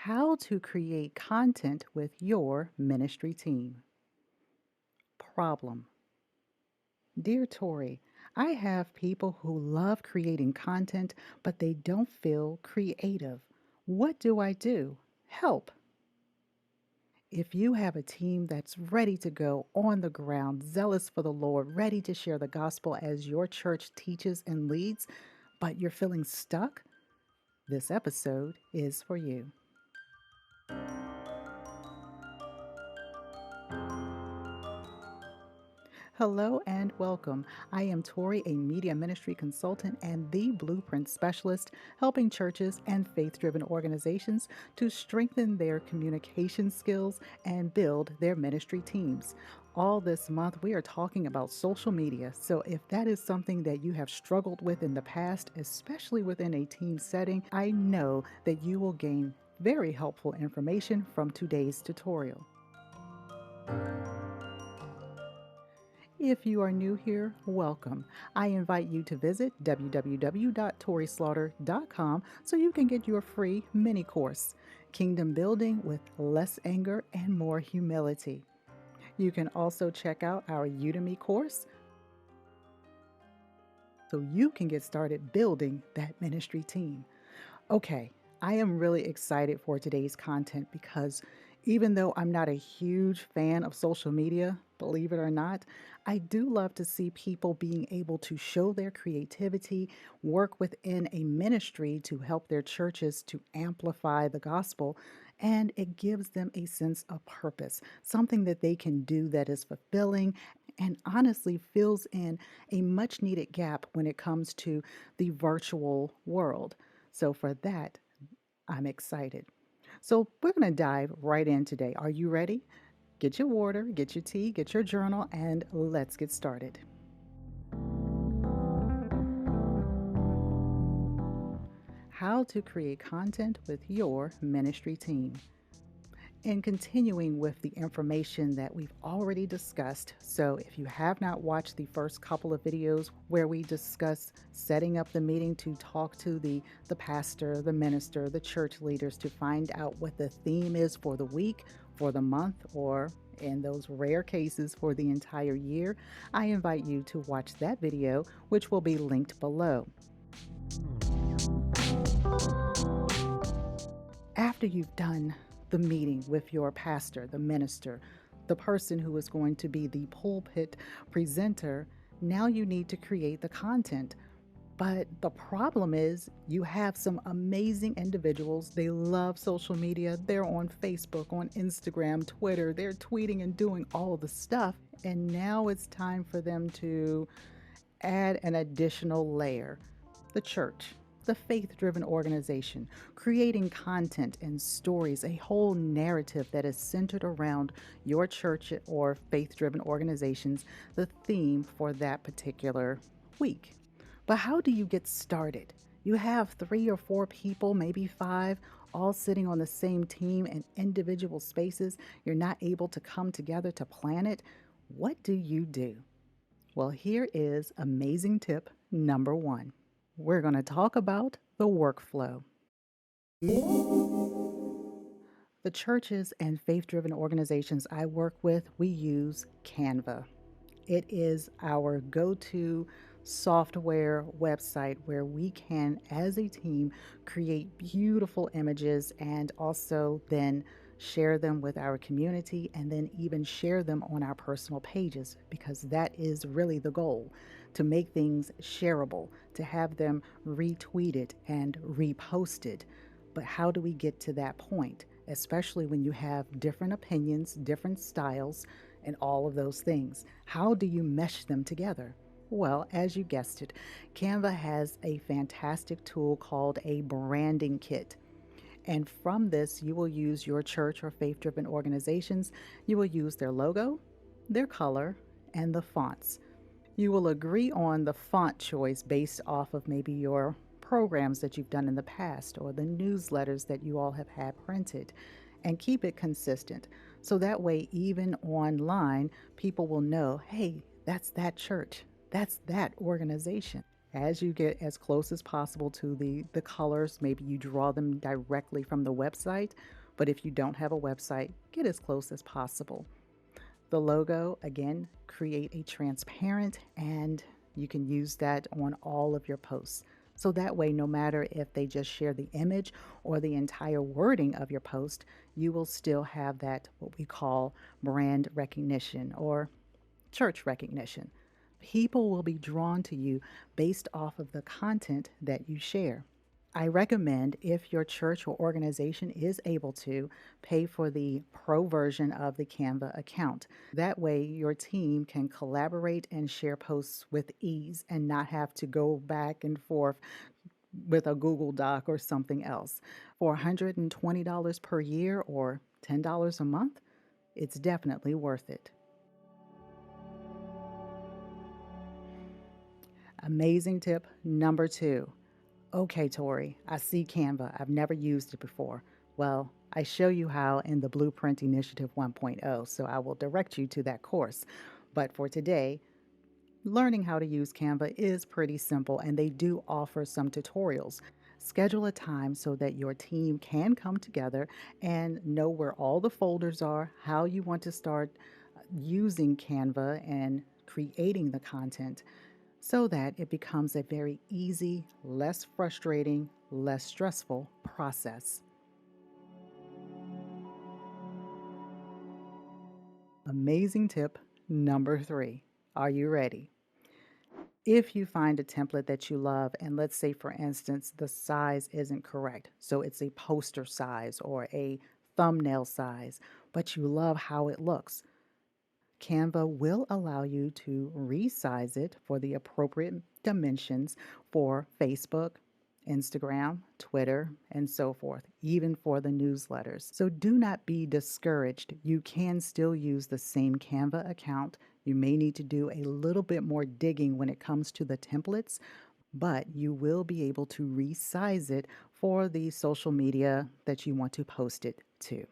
How to create content with your ministry team. Problem. Dear Tori, I have people who love creating content, but they don't feel creative. What do I do? Help. If you have a team that's ready to go on the ground, zealous for the Lord, ready to share the gospel as your church teaches and leads, but you're feeling stuck, this episode is for you. Hello and welcome. I am Torrie, a media ministry consultant and the blueprint specialist, helping churches and faith driven organizations to strengthen their communication skills and build their ministry teams. All this month, we are talking about social media. So, if that is something that you have struggled with in the past, especially within a team setting, I know that you will gain very helpful information from today's tutorial. If you are new here, welcome. I invite you to visit www.torrieslaughter.com so you can get your free mini course, Kingdom Building with Less Anger and More Humility. You can also check out our Udemy course so you can get started building that ministry team. Okay, I am really excited for today's content because even though I'm not a huge fan of social media, believe it or not, I do love to see people being able to show their creativity, work within a ministry to help their churches to amplify the gospel, and it gives them a sense of purpose, something that they can do that is fulfilling and honestly fills in a much needed gap when it comes to the virtual world. So, for that, I'm excited. So, we're going to dive right in today. Are you ready? Get your water, get your tea, get your journal, and let's get started. How to create content with your ministry team. And continuing with the information that we've already discussed. So, if you have not watched the first couple of videos where we discuss setting up the meeting to talk to the pastor, the minister, the church leaders to find out what the theme is for the week, for the month, or in those rare cases for the entire year, I invite you to watch that video, which will be linked below. After you've done the meeting with your pastor, the minister, the person who is going to be the pulpit presenter, now you need to create the content. But the problem is you have some amazing individuals. They love social media. They're on Facebook, on Instagram, Twitter. They're tweeting and doing all the stuff. And now it's time for them to add an additional layer. The church, the faith-driven organization, creating content and stories, a whole narrative that is centered around your church or faith-driven organizations, the theme for that particular week. But how do you get started? You have 3 or 4 people, maybe 5, all sitting on the same team in individual spaces. You're not able to come together to plan it. What do you do? Well, here is amazing tip number 1. We're going to talk about the workflow. The churches and faith-driven organizations I work with, we use Canva. It is our go-to software website where we can, as a team, create beautiful images and also then share them with our community and then even share them on our personal pages, because that is really the goal, to make things shareable, to have them retweeted and reposted. But how do we get to that point? Especially when you have different opinions, different styles, and all of those things. How do you mesh them together? Well, as you guessed it, Canva has a fantastic tool called a branding kit. And from this, you will use your church or faith-driven organizations. You will use their logo, their color, and the fonts. You will agree on the font choice based off of maybe your programs that you've done in the past or the newsletters that you all have had printed, and keep it consistent. So that way, even online, people will know, hey, that's that church, that's that organization. As you get as close as possible to the colors, maybe you draw them directly from the website, but if you don't have a website, get as close as possible. The logo, again, create a transparent, and you can use that on all of your posts. So that way, no matter if they just share the image or the entire wording of your post, you will still have that, what we call brand recognition or church recognition. People will be drawn to you based off of the content that you share. I recommend, if your church or organization is able to, pay for the pro version of the Canva account. That way, your team can collaborate and share posts with ease and not have to go back and forth with a Google Doc or something else. For $120 per year or $10 a month, it's definitely worth it. Amazing tip number 2. Okay, Torrie, I see Canva. I've never used it before. Well, I show you how in the Blueprint Initiative 1.0, so I will direct you to that course. But for today, learning how to use Canva is pretty simple, and they do offer some tutorials. Schedule a time so that your team can come together and know where all the folders are, how you want to start using Canva and creating the content, so that it becomes a very easy, less frustrating, less stressful process. Amazing tip number 3. Are you ready? If you find a template that you love, and let's say, for instance, the size isn't correct, so it's a poster size or a thumbnail size, but you love how it looks, Canva will allow you to resize it for the appropriate dimensions for Facebook, Instagram, Twitter, and so forth, even for the newsletters. So do not be discouraged. You can still use the same Canva account. You may need to do a little bit more digging when it comes to the templates, but you will be able to resize it for the social media that you want to post it to.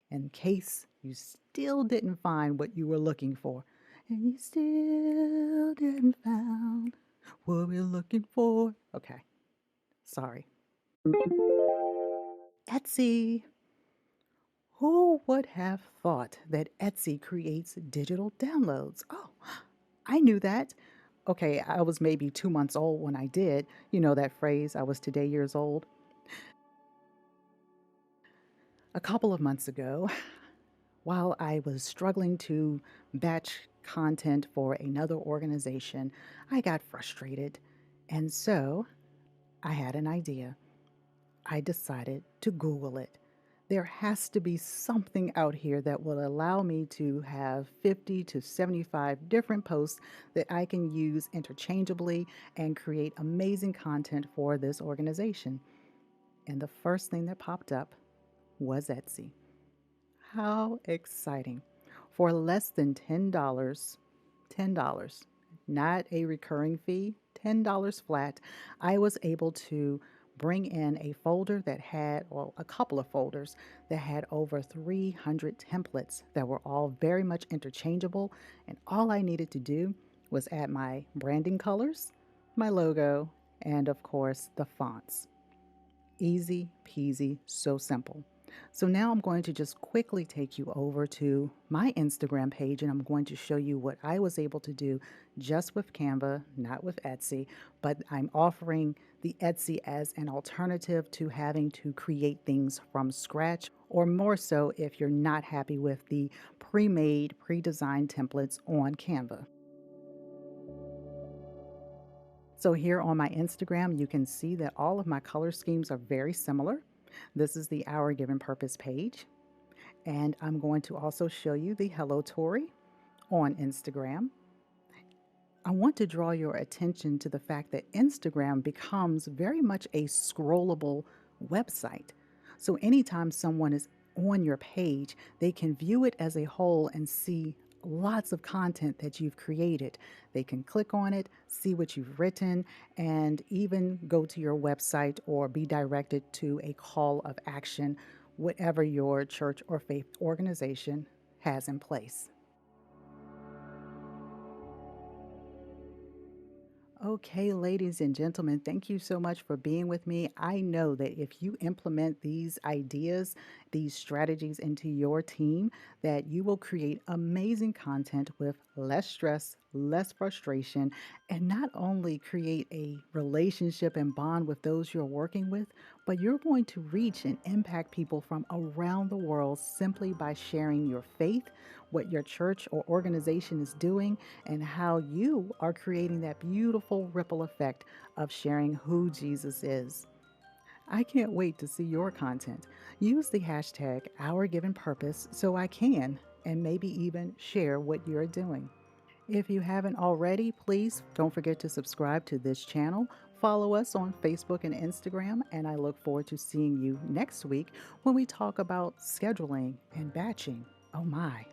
In case you still didn't find what you were looking for, and you still didn't find what we're looking for. Okay, sorry. Etsy. Who would have thought that Etsy creates digital downloads? Oh, I knew that. Okay, I was maybe 2 months old when I did. You know that phrase, I was today years old. A couple of months ago, while I was struggling to batch content for another organization, I got frustrated. And so I had an idea. I decided to Google it. There has to be something out here that will allow me to have 50 to 75 different posts that I can use interchangeably and create amazing content for this organization. And the first thing that popped up was Etsy. How exciting. For less than $10, not a recurring fee, $10 flat, I was able to bring in a folder that had, well, a couple of folders that had over 300 templates that were all very much interchangeable. And all I needed to do was add my branding colors, my logo, and of course, the fonts. Easy peasy, so simple. So now I'm going to just quickly take you over to my Instagram page, and I'm going to show you what I was able to do just with Canva, not with Etsy, but I'm offering the Etsy as an alternative to having to create things from scratch, or more so if you're not happy with the pre-made, pre-designed templates on Canva. So here on my Instagram, you can see that all of my color schemes are very similar. This is the Our Given Purpose page. And I'm going to also show you the Hello Torrie on Instagram. I want to draw your attention to the fact that Instagram becomes very much a scrollable website. So anytime someone is on your page, they can view it as a whole and see lots of content that you've created. They can click on it, see what you've written, and even go to your website or be directed to a call of action, whatever your church or faith organization has in place. Okay, ladies and gentlemen, thank you so much for being with me. I know that if you implement these ideas, these strategies into your team, that you will create amazing content with less stress, less frustration, and not only create a relationship and bond with those you're working with, but you're going to reach and impact people from around the world simply by sharing your faith, what your church or organization is doing, and how you are creating that beautiful ripple effect of sharing who Jesus is. I can't wait to see your content. Use the hashtag OurGivenPurpose so I can and maybe even share what you're doing. If you haven't already, please don't forget to subscribe to this channel. Follow us on Facebook and Instagram, and I look forward to seeing you next week when we talk about scheduling and batching. Oh my.